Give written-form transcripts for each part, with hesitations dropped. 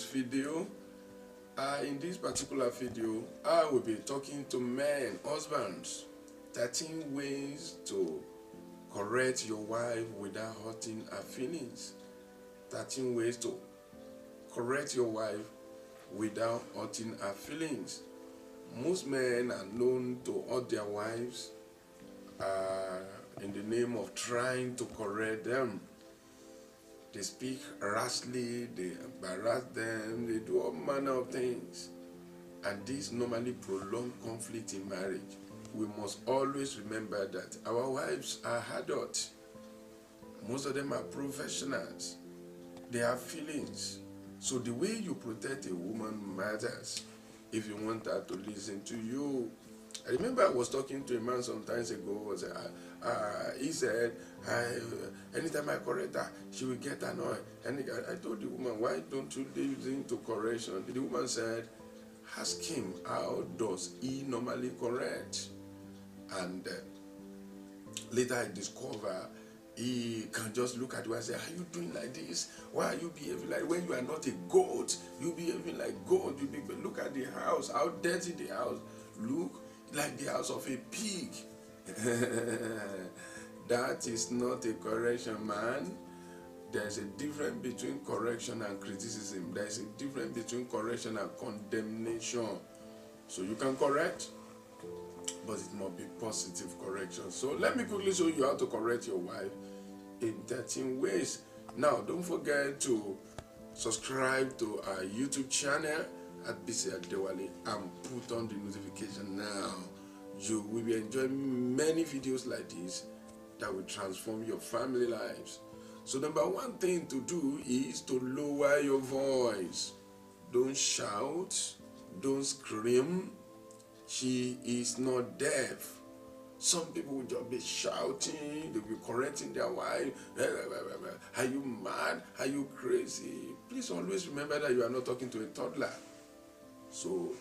video. In this particular video, I will be talking to men, husbands, 13 ways to correct your wife without hurting her feelings. 13 ways to correct your wife without hurting her feelings. Most men are known to hurt their wives in the name of trying to correct them. They speak rashly, they embarrass them, they do all manner of things. And this normally prolong conflict in marriage. We must always remember that our wives are adults. Most of them are professionals. They have feelings. So the way you protect a woman matters if you want her to listen to you. I remember I was talking to a man some time ago. He said, anytime I correct her, she will get annoyed. And I told the woman, why don't you listen to correction? The woman said, ask him, how does he normally correct? And later I discover he can just look at you and say, are you doing like this? Why are you behaving like, when you are not a goat, you behaving like goat. Look at the house, how dirty the house. Look like the house of a pig. That is not a correction, man. There's a difference between correction and criticism. There's a difference between correction and condemnation. So you can correct, but it must be positive correction. So let me quickly show you how to correct your wife in 13 ways. Now, don't forget to subscribe to our YouTube channel at Bisi Adewale and put on the notification now. You will be enjoying many videos like this that will transform your family lives. So number one thing to do is to lower your voice. Don't shout, don't scream. She is not deaf. Some people will just be shouting, they'll be correcting their wife. Are you mad? Are you crazy? Please always remember that you are not talking to a toddler. So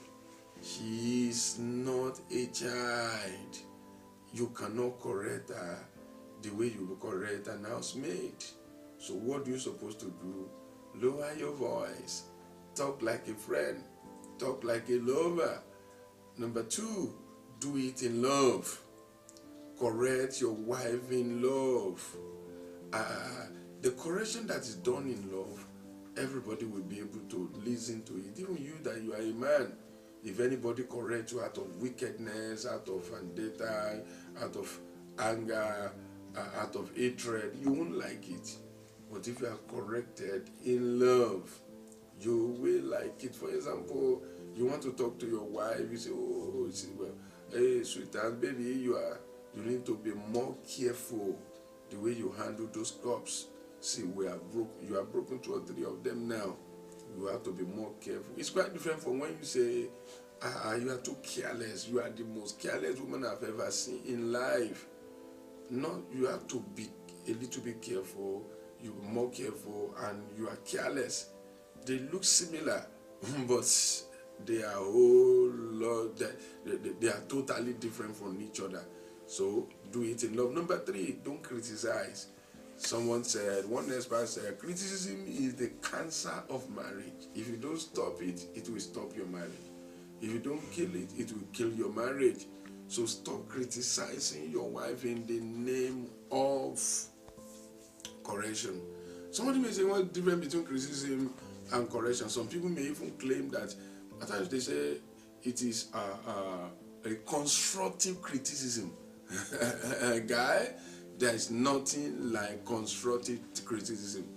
she is not a child. You cannot correct her the way you will correct an housemaid. So what are you supposed to do? Lower your voice. Talk like a friend. Talk like a lover. Number two, do it in love. Correct your wife in love. The correction that is done in love, everybody will be able to listen to it. Even you that you are a man. If anybody corrects you out of wickedness, out of vendetta, out of anger, out of hatred, you won't like it. But if you are corrected in love, you will like it. For example, you want to talk to your wife, you say, oh, hey, sweetheart, baby, you need to be more careful the way you handle those cups. See, you are broken 2 or 3 of them now. You have to be more careful. It's quite different from when you say, you are too careless. You are the most careless woman I've ever seen in life. No, you have to be a little bit careful. You are more careful, and you are careless. They look similar, but they are a whole lot. They are totally different from each other. So do it in love. Number 3, don't criticize. Someone said, one expert said, criticism is the cancer of marriage. If you don't stop it, it will stop your marriage. If you don't kill it, it will kill your marriage. So stop criticizing your wife in the name of correction. Somebody may say, what's the difference between criticism and correction? Some people may even claim that, at times they say it is a constructive criticism. Guy, there is nothing like constructive criticism.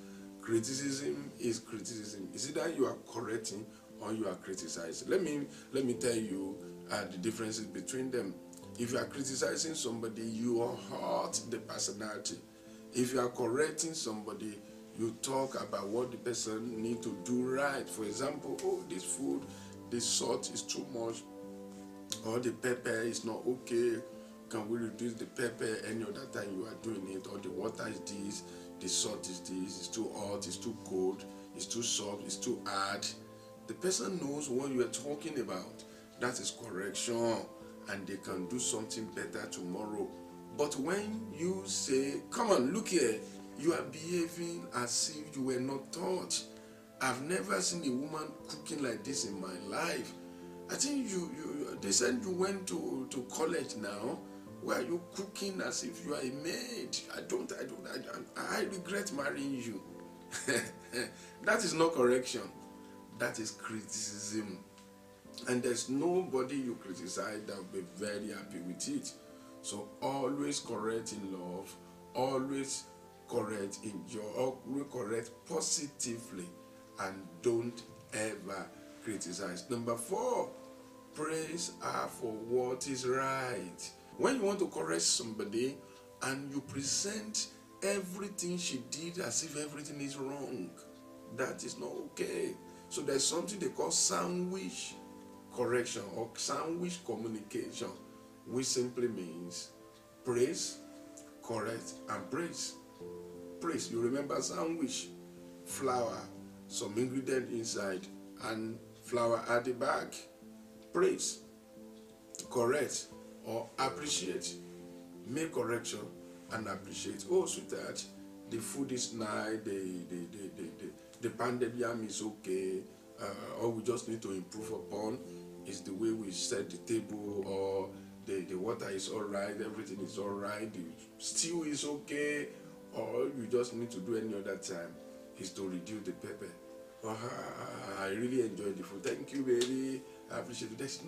Criticism is criticism. It's either you are correcting or you are criticizing. Let me tell you the differences between them. If you are criticizing somebody, you hurt the personality. If you are correcting somebody, you talk about what the person needs to do right. For example, oh, this food, the salt is too much, or the pepper is not okay. Can we reduce the pepper any other time you are doing it? Or the water is this, the salt is this, it's too hot, it's too cold, it's too soft, it's too hard. The person knows what you are talking about. That is correction, and they can do something better tomorrow. But when you say, come on, look here, you are behaving as if you were not taught. I've never seen a woman cooking like this in my life. I think they said you went to college now. Where you cooking as if you are a maid? I regret marrying you. That is not correction. That is criticism. And there's nobody you criticize that will be very happy with it. So always correct in love, always correct in joy, always correct positively, and don't ever criticize. Number 4, praise her for what is right. When you want to correct somebody and you present everything she did as if everything is wrong, that is not okay. So there's something they call sandwich correction or sandwich communication, which simply means praise, correct, and praise. Praise, you remember sandwich, flour, some ingredient inside, and flour at the back. Praise, correct, or appreciate. Make correction and appreciate. Oh, sweetheart, the food is nice, the pounded yam is okay, all we just need to improve upon is the way we set the table, or the water is all right, everything is all right, the stew is okay. All you just need to do any other time is to reduce the pepper. I really enjoyed the food. Thank you, baby. I appreciate it. There's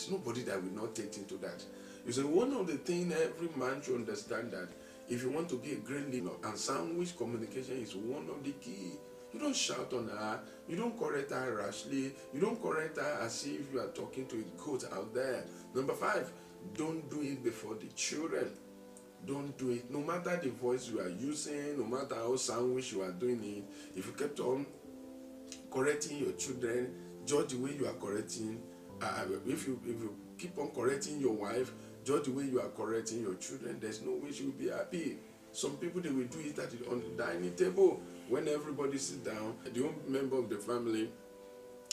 nobody that will not take into that. You see, one of the things every man should understand, that if you want to be a great leader, and sandwich communication is one of the key. You don't shout on her, you don't correct her rashly, you don't correct her as if you are talking to a goat out there. Number 5, don't do it before the children. Don't do it. No matter the voice you are using, no matter how sandwich you are doing it, if you kept on correcting your children, judge the way you are correcting. If you keep on correcting your wife, judge the way you are correcting your children, there's no way she will be happy. Some people, they will do it on the dining table. When everybody sits down, the old member of the family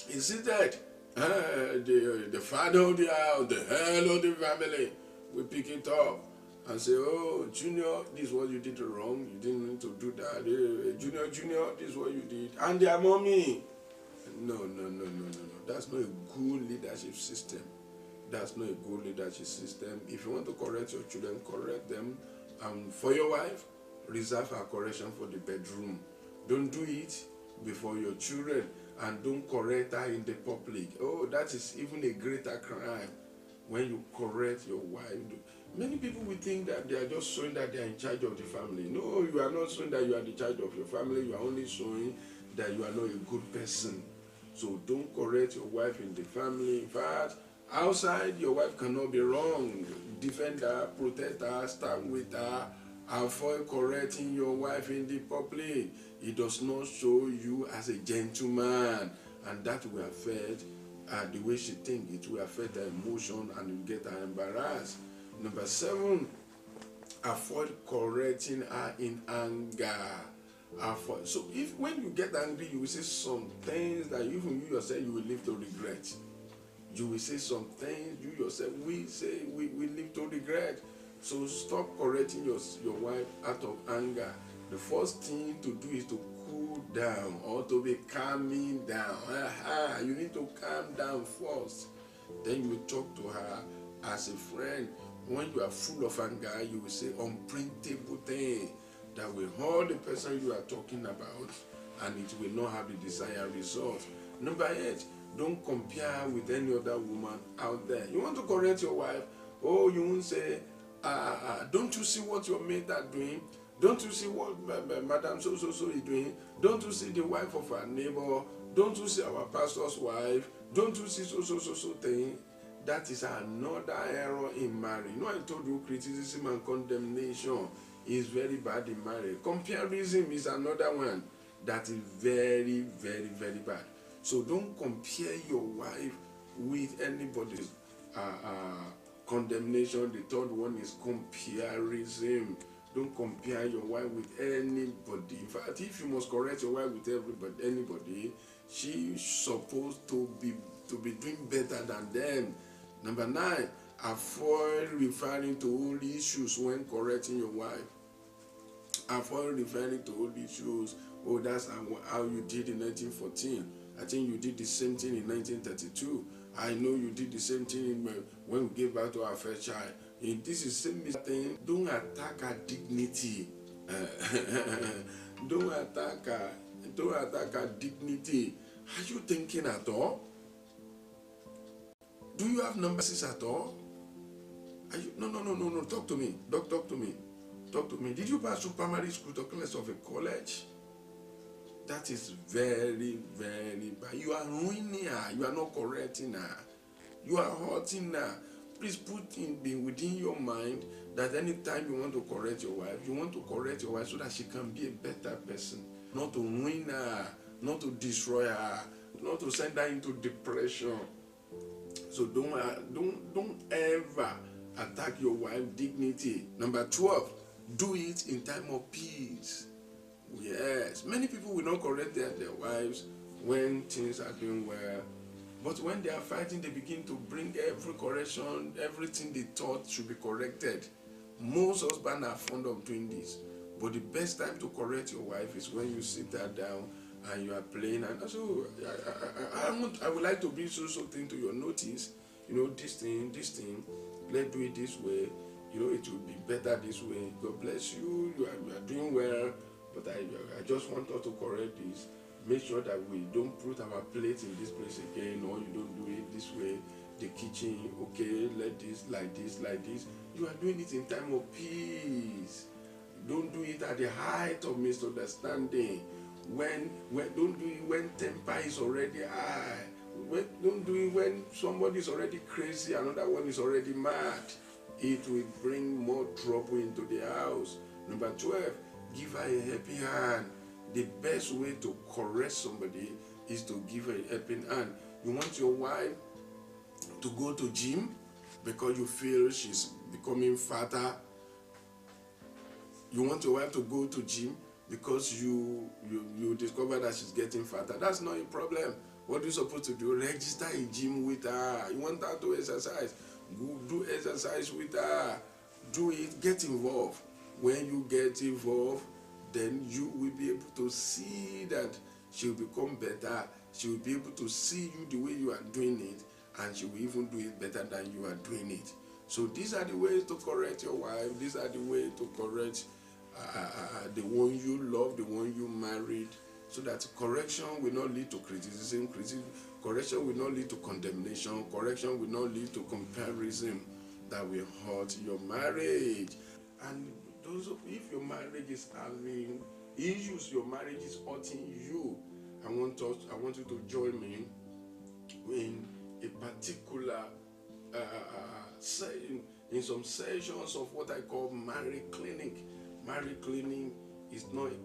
is seated. The father of the house, the head of the family, we pick it up and say, oh, Junior, this is what you did wrong. You didn't need to do that. Junior, this is what you did. And their mommy. No. That's not a good leadership system. That's not a good leadership system. If you want to correct your children, correct them. And for your wife, reserve her correction for the bedroom. Don't do it before your children, and don't correct her in the public. Oh, that is even a greater crime when you correct your wife. Many people will think that they are just showing that they are in charge of the family. No, you are not showing that you are in charge of your family. You are only showing that you are not a good person. So don't correct your wife in the family. In fact, outside, your wife cannot be wrong. Defend her, protect her, stand with her. Avoid correcting your wife in the public. It does not show you as a gentleman, and that will affect the way she thinks. It will affect her emotion, and you get her embarrassed. Number 7, avoid correcting her in anger. So when you get angry, you will say some things that even you yourself, you will live to regret. You will say some things you yourself we live to regret. So stop correcting your wife out of anger. The first thing to do is to cool down, or to be calming down. You need to calm down first. Then you will talk to her as a friend. When you are full of anger, you will say unprintable things that will hurt the person you are talking about, and it will not have the desired result. Number 8, don't compare with any other woman out there. You want to correct your wife? Oh, you won't say, don't you see what your mate are doing? Don't you see what Madam so is doing? Don't you see the wife of our neighbor? Don't you see our pastor's wife? Don't you see so thing? That is another error in marriage. You know, I told you criticism and condemnation is very bad in marriage. Comparison is another one that is very, very, very bad. So don't compare your wife with anybody. Condemnation. The third one is comparison. Don't compare your wife with anybody. In fact, if you must correct your wife with anybody, she's supposed to be doing better than them. Number 9, avoid referring to old issues when correcting your wife. Avoid referring to old issues Oh, that's how you did in 1914. I think you did the same thing in 1932. I know you did the same thing when we gave birth to our first child. This is the same thing. Don't attack our dignity. don't attack her. Don't attack her dignity. Are you thinking at all? Do you have numbers at all? Are you, no. Talk to me. Talk to me. Talk to me. Did you pass through primary school to class of a college? That is very, very bad. You are ruining her. You are not correcting her. You are hurting her. Please be within your mind that anytime you want to correct your wife, you want to correct your wife so that she can be a better person. Not to ruin her, not to destroy her, not to send her into depression. So don't ever attack your wife's dignity. Number 12, do it in time of peace. Yes, many people will not correct their wives when things are doing well. But when they are fighting, they begin to bring every correction, everything they thought should be corrected. Most husbands are fond of doing this. But the best time to correct your wife is when you sit her down and you are playing. And also, I would like to bring so thing to your notice. This thing, let's do it this way. It will be better this way. God bless you. You are doing well. But I just want us to correct this. Make sure that we don't put our plate in this place again, or you don't do it this way. The kitchen, okay, let this, like this, like this. You are doing it in time of peace. Don't do it at the height of misunderstanding. Don't do it when temper is already high. Don't do it when somebody is already crazy, another one is already mad. It will bring more trouble into the house. Number 12, give her a helping hand. The best way to correct somebody is to give her a helping hand. You want your wife to go to gym because you feel she's becoming fatter. You want your wife to go to gym because you discover that she's getting fatter. That's not a problem. What are you supposed to do? Register a gym with her. You want her to exercise? Go do exercise with her. Do it. Get involved. When you get involved, then you will be able to see that she will become better. She will be able to see you the way you are doing it, and she will even do it better than you are doing it. So these are the ways to correct your wife. These are the ways to correct the one you love, the one you married, so that correction will not lead to criticism. Correction will not lead to condemnation. Correction will not lead to comparison that will hurt your marriage. And if your marriage is having issues, your marriage is hurting you, I want you to join me in a particular in some sessions of what I call marriage clinic. Marriage clinic is not a